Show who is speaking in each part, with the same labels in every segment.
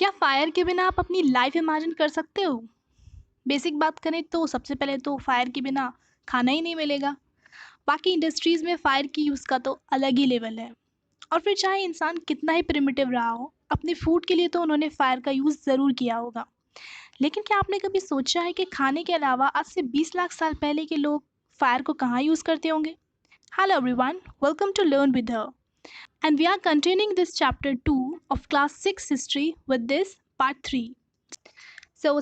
Speaker 1: क्या फायर के बिना आप अपनी लाइफ इमेजिन कर सकते हो? बेसिक बात करें तो सबसे पहले तो फायर के बिना खाना ही नहीं मिलेगा। बाकी इंडस्ट्रीज़ में फायर की यूज़ का तो अलग ही लेवल है। और फिर चाहे इंसान कितना ही प्रिमिटिव रहा हो, अपने फूड के लिए तो उन्होंने फायर का यूज़ ज़रूर किया होगा। लेकिन क्या आपने कभी सोचा है कि खाने के अलावा आज से 20 लाख साल पहले के लोग फायर को कहाँ यूज़ करते होंगे? Hello everyone, welcome to learn with her. And we are continuing this chapter 2 of class 6 history with this part 3.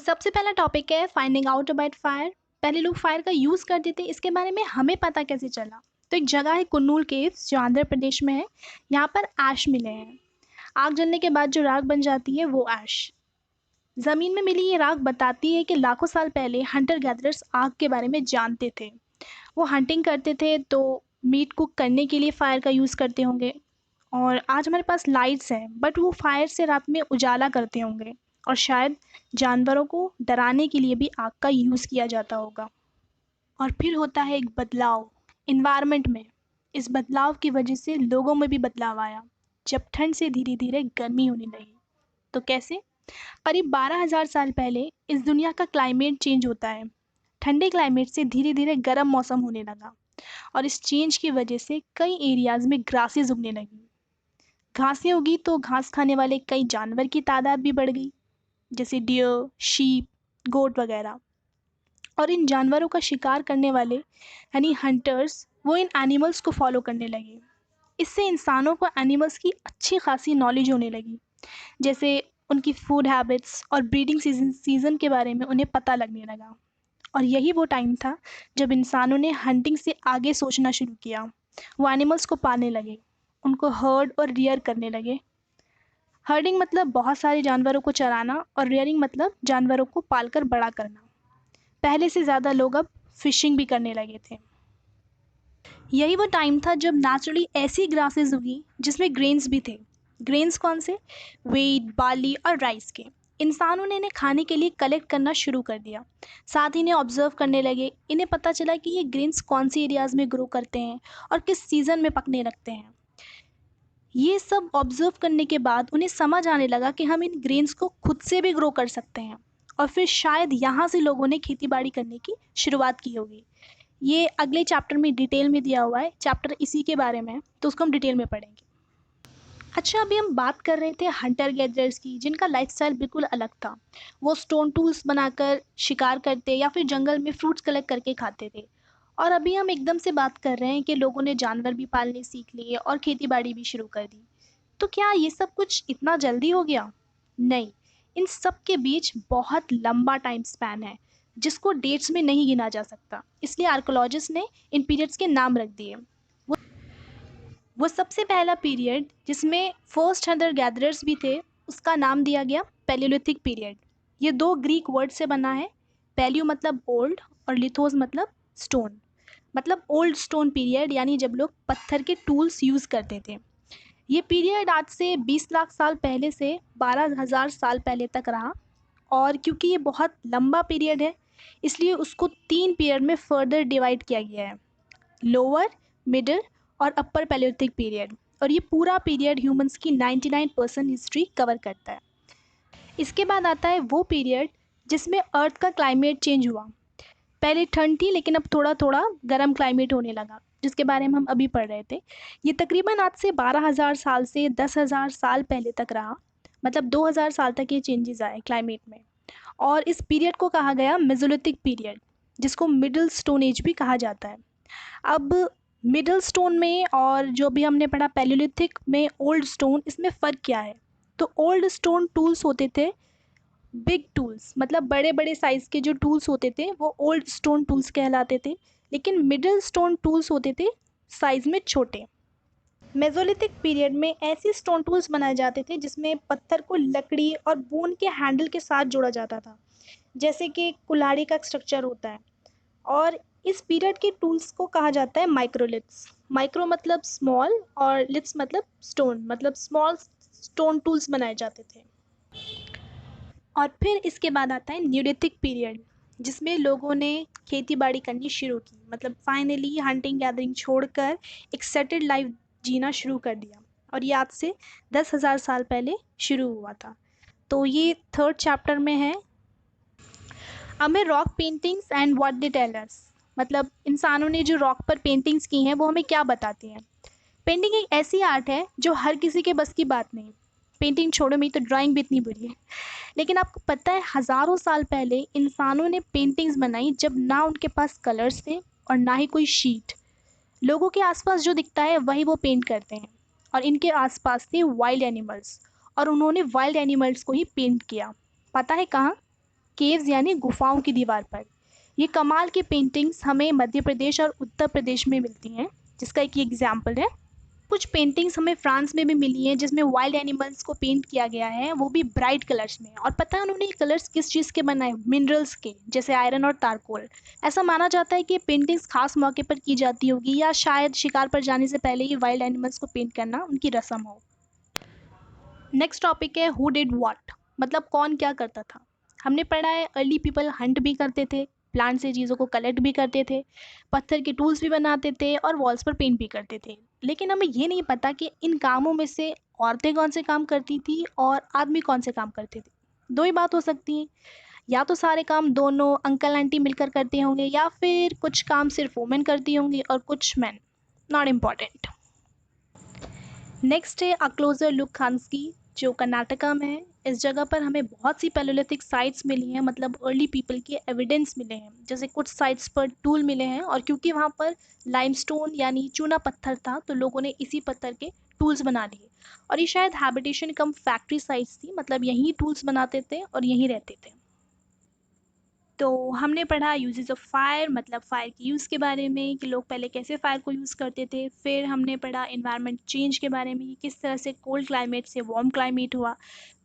Speaker 1: सबसे पहला टॉपिक है फाइंडिंग आउट अबाउट फायर। पहले लोग फायर का यूज़ करते थे, इसके बारे में हमें पता कैसे चला? तो एक जगह है कुन्नूल केव्स जो आंध्र प्रदेश में है। यहाँ पर ऐश मिले हैं। आग जलने के बाद जो राख बन जाती है वो ऐश। ज़मीन में मिली ये राख बताती है कि लाखों साल पहले हंटर गैदरर्स आग के बारे में जानते थे। वो हंटिंग करते थे तो मीट कुक करने के लिए फायर का यूज़ करते होंगे। और आज हमारे पास लाइट्स हैं, बट वो फायर से रात में उजाला करते होंगे। और शायद जानवरों को डराने के लिए भी आग का यूज़ किया जाता होगा। और फिर होता है एक बदलाव इन्वायरमेंट में। इस बदलाव की वजह से लोगों में भी बदलाव आया। जब ठंड से धीरे धीरे गर्मी होने लगी। तो कैसे? करीब 12,000 साल पहले इस दुनिया का क्लाइमेट चेंज होता है। ठंडे क्लाइमेट से धीरे धीरे गर्म मौसम होने लगा। और इस चेंज की वजह से कई एरियाज़ में ग्रासेस उगने लगी। घासें उगी तो घास खाने वाले कई जानवर की तादाद भी बढ़ गई, जैसे डियर, शीप, गोट वगैरह। और इन जानवरों का शिकार करने वाले यानी हंटर्स वो इन एनिमल्स को फॉलो करने लगे। इससे इंसानों को एनिमल्स की अच्छी खासी नॉलेज होने लगी, जैसे उनकी फूड हैबिट्स और ब्रीडिंग सीजन के बारे में उन्हें पता लगने लगा। और यही वो टाइम था जब इंसानों ने हंटिंग से आगे सोचना शुरू किया। वो एनिमल्स को पालने लगे, उनको हर्ड और रियर करने लगे। हर्डिंग मतलब बहुत सारे जानवरों को चराना और रियरिंग मतलब जानवरों को पालकर बड़ा करना। पहले से ज़्यादा लोग अब फिशिंग भी करने लगे थे। यही वो टाइम था जब नेचुरली ऐसी ग्रासेस उगी जिसमें ग्रेन्स भी थे। ग्रेन्स कौन से? व्हीट, बार्ली और राइस के। इंसानों ने इन्हें खाने के लिए कलेक्ट करना शुरू कर दिया। साथ ही इन्हें ऑब्जर्व करने लगे। इन्हें पता चला कि ये ग्रेन्स कौन सी एरियाज़ में ग्रो करते हैं और किस सीज़न में पकने लगते हैं। ये सब ऑब्जर्व करने के बाद उन्हें समझ आने लगा कि हम इन ग्रेन्स को खुद से भी ग्रो कर सकते हैं। और फिर शायद यहाँ से लोगों ने खेती बाड़ी करने की शुरुआत की होगी। ये अगले चैप्टर में डिटेल में दिया हुआ है। चैप्टर इसी के बारे में है, तो उसको हम डिटेल में पढ़ेंगे। अच्छा, अभी हम बात कर रहे थे हंटर गैदरर्स की, जिनका लाइफस्टाइल बिल्कुल अलग था। वो स्टोन टूल्स बनाकर शिकार करते या फिर जंगल में फ्रूट्स कलेक्ट करके खाते थे। और अभी हम एकदम से बात कर रहे हैं कि लोगों ने जानवर भी पालने सीख लिए और खेती बाड़ी भी शुरू कर दी। तो क्या ये सब कुछ इतना जल्दी हो गया? नहीं, इन सब के बीच बहुत लंबा टाइम स्पैन है, जिसको डेट्स में नहीं गिना जा सकता। इसलिए आर्कोलॉजिस्ट ने इन पीरियड्स के नाम रख दिए। वो सबसे पहला पीरियड जिसमें फर्स्ट हंटर गैदरर्स भी थे, उसका नाम दिया गया पैलियोलिथिक पीरियड। ये दो ग्रीक वर्ड से बना है। पैलियो मतलब ओल्ड और लिथोस मतलब स्टोन। मतलब ओल्ड स्टोन पीरियड, यानी जब लोग पत्थर के टूल्स यूज़ करते थे। ये पीरियड आज से 20 लाख साल पहले से 12,000 साल पहले तक रहा। और क्योंकि ये बहुत लंबा पीरियड है, इसलिए उसको 3 पीरियड में फर्दर डिवाइड किया गया है। लोअर, मिडिल और अपर पैलियोलिथिक पीरियड। और ये पूरा पीरियड ह्यूमंस की 99% हिस्ट्री कवर करता है। इसके बाद आता है वो पीरियड जिसमें अर्थ का क्लाइमेट चेंज हुआ। पहले ठंड थी, लेकिन अब थोड़ा थोड़ा गर्म क्लाइमेट होने लगा, जिसके बारे में हम अभी पढ़ रहे थे। ये तकरीबन आज से 12,000 साल से 10,000 साल पहले तक रहा। मतलब 2,000 साल तक ये चेंजेस आए क्लाइमेट में। और इस पीरियड को कहा गया मेसोलिथिक पीरियड, जिसको मिडिल स्टोन एज भी कहा जाता है। अब मिडिल स्टोन में और जो भी हमने पढ़ा पैलियोलिथिक में ओल्ड स्टोन, इसमें फ़र्क क्या है? तो ओल्ड स्टोन टूल्स होते थे बिग टूल्स, मतलब बड़े बड़े साइज़ के जो टूल्स होते थे वो ओल्ड स्टोन टूल्स कहलाते थे। लेकिन मिडिल स्टोन टूल्स होते थे साइज़ में छोटे। मेसोलिथिक पीरियड में ऐसे स्टोन टूल्स बनाए जाते थे जिसमें पत्थर को लकड़ी और बोन के हैंडल के साथ जोड़ा जाता था, जैसे कि कुल्हाड़ी का स्ट्रक्चर होता है। और इस पीरियड के टूल्स को कहा जाता है माइक्रोलिथ्स। माइक्रो मतलब स्मॉल और लिथ्स मतलब स्टोन, मतलब स्मॉल स्टोन टूल्स बनाए जाते थे। और फिर इसके बाद आता है न्यूलिथिक पीरियड, जिसमें लोगों ने खेती बाड़ी करनी शुरू की। मतलब फाइनली हंटिंग गैदरिंग छोड़कर एक सेटल्ड लाइफ जीना शुरू कर दिया। और ये आज से 10,000 साल पहले शुरू हुआ था। तो ये थर्ड चैप्टर में है। हमें rock paintings and what they tell us, मतलब इंसानों ने जो रॉक पर पेंटिंग्स की हैं वो हमें क्या बताती हैं। पेंटिंग एक ऐसी आर्ट है जो हर किसी के बस की बात नहीं। पेंटिंग छोड़ो, मेरी तो ड्राइंग भी इतनी बुरी है। लेकिन आपको पता है हज़ारों साल पहले इंसानों ने पेंटिंग्स बनाई जब ना उनके पास कलर्स थे और ना ही कोई शीट। लोगों के आसपास जो दिखता है वही वो पेंट करते हैं। और इनके आसपास थे वाइल्ड एनिमल्स, और उन्होंने वाइल्ड एनिमल्स को ही पेंट किया। पता है कहाँ? केव्स यानी गुफाओं की दीवार पर। ये कमाल की पेंटिंग्स हमें मध्य प्रदेश और उत्तर प्रदेश में मिलती हैं, जिसका एक एग्जाम्पल है। कुछ पेंटिंग्स हमें फ्रांस में भी मिली हैं जिसमें वाइल्ड एनिमल्स को पेंट किया गया है, वो भी ब्राइट कलर्स में। और पता है उन्होंने कलर्स किस चीज़ के बनाए? मिनरल्स के, जैसे आयरन और तारकोल। ऐसा माना जाता है कि पेंटिंग्स खास मौके पर की जाती होगी, या शायद शिकार पर जाने से पहले ही वाइल्ड एनिमल्स को पेंट करना उनकी रस्म हो। नेक्स्ट टॉपिक है हु डिड व्हाट, मतलब कौन क्या करता था। हमने पढ़ा है अर्ली पीपल हंट भी करते थे, प्लांट से चीज़ों को कलेक्ट भी करते थे, पत्थर के टूल्स भी बनाते थे और वॉल्स पर पेंट भी करते थे। लेकिन हमें ये नहीं पता कि इन कामों में से औरतें कौन से काम करती थी और आदमी कौन से काम करते थे। दो ही बात हो सकती है, या तो सारे काम दोनों अंकल आंटी मिलकर करते होंगे, या फिर कुछ काम सिर्फ वुमेन करती होंगी और कुछ मैन। Not important. नेक्स्ट है अ क्लोजर लुक खांसी, जो कर्नाटका में है। इस जगह पर हमें बहुत सी पैलोलिथिक साइट्स मिली हैं, मतलब अर्ली पीपल के एविडेंस मिले हैं। जैसे कुछ साइट्स पर टूल मिले हैं, और क्योंकि वहाँ पर लाइमस्टोन यानी चूना पत्थर था तो लोगों ने इसी पत्थर के टूल्स बना लिए। और ये शायद हैबिटेशन कम फैक्ट्री साइट्स थी, मतलब यहीं टूल्स बनाते थे और यहीं रहते थे। तो हमने पढ़ा यूजेस ऑफ फायर, मतलब फायर की यूज़ के बारे में कि लोग पहले कैसे फायर को यूज़ करते थे। फिर हमने पढ़ा इन्वायरमेंट चेंज के बारे में कि किस तरह से कोल्ड क्लाइमेट से वार्म क्लाइमेट हुआ।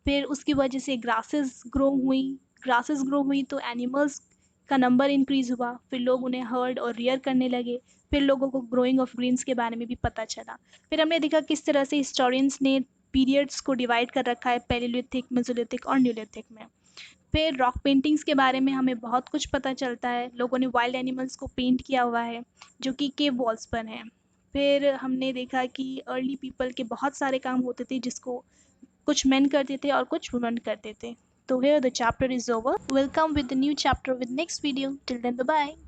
Speaker 1: फिर उसकी वजह से ग्रासेस ग्रो हुई तो एनिमल्स का नंबर इंक्रीज़ हुआ, फिर लोग उन्हें हर्ड और रियर करने लगे। फिर लोगों को ग्रोइंग ऑफ ग्रीन्स के बारे में भी पता चला। फिर हमने देखा किस तरह से हिस्टोरियंस ने पीरियड्स को डिवाइड कर रखा है, पैलेलिथिक, मेसोलिथिक और न्यूलिथिक में। फिर रॉक पेंटिंग्स के बारे में हमें बहुत कुछ पता चलता है। लोगों ने वाइल्ड एनिमल्स को पेंट किया हुआ है जो कि केव वॉल्स पर हैं। फिर हमने देखा कि अर्ली पीपल के बहुत सारे काम होते थे जिसको कुछ मेन करते थे और कुछ वुमेन करते थे। तो here the chapter is over. We'll come with the new chapter with next video. Till then, bye bye.